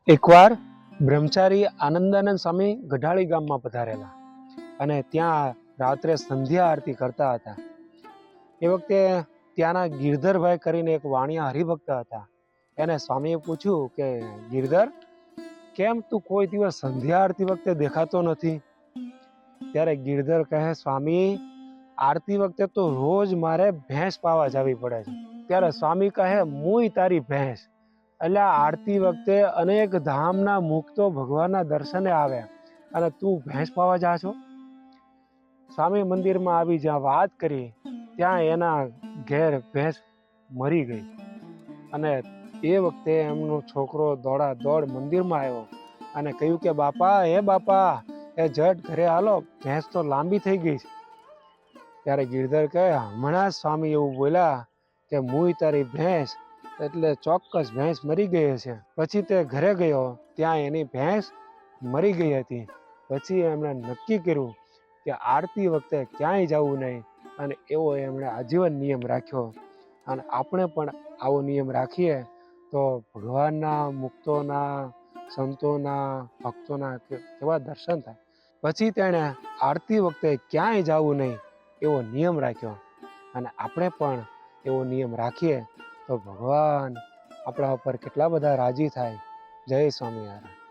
એકવાર બ્રહ્મચારી આનંદાનંદ સ્વામી ગઢાળી ગામમાં પધારેલા અને ત્યાં રાત્રે સંધ્યા આરતી કરતા હતા. એ વખતે ત્યાંના ગિરધરભાઈ કરીને એક વાણિયા હરિભક્ત હતા. એને સ્વામીએ પૂછ્યું કે ગિરધર, કેમ તું કોઈ દિવસ સંધ્યા આરતી વખતે દેખાતો નથી? ત્યારે ગિરધર કહે, સ્વામી, આરતી વખતે તો રોજ મારે ભેંસ પાવા જવી પડે છે. ત્યારે સ્વામી કહે, મુય તારી ભેંસ. એટલે આરતી વખતે અનેક ધામના મુક્તો ભગવાનના દર્શને આવે અને તું ભેંસ પાવા જા છો? સ્વામી મંદિરમાં આવી જ્યાં વાત કરી ત્યાં એના ઘેર ભેંસ મરી ગઈ અને એ વખતે એમનો છોકરો દોડા દોડ મંદિરમાં આવ્યો અને કહ્યું કે બાપા, હે બાપા, એ જટ ઘરે હાલો, ભેંસ તો લાંબી થઈ ગઈ છે. ત્યારે ગિરધર કહે, હમણાં સ્વામી એવું બોલ્યા કે મુય તારી ભેંસ, એટલે ચોક્કસ ભેંસ મરી ગઈ હશે. પછી તે ઘરે ગયો, ત્યાં એની ભેંસ મરી ગઈ હતી. પછી એમણે નક્કી કર્યું કે આરતી વખતે ક્યાંય જવું નહીં અને એવો એમણે આજીવન નિયમ રાખ્યો. અને આપણે પણ આવો નિયમ રાખીએ તો ભગવાનના, મુક્તોના, સંતોના, ભક્તોના કેવા દર્શન થાય. પછી તેણે આરતી વખતે ક્યાંય જવું નહીં એવો નિયમ રાખ્યો અને આપણે પણ એવો નિયમ રાખીએ તો ભગવાન આપણા ઉપર કેટલા બધા રાજી થાય. જય સ્વામિનારાયણ.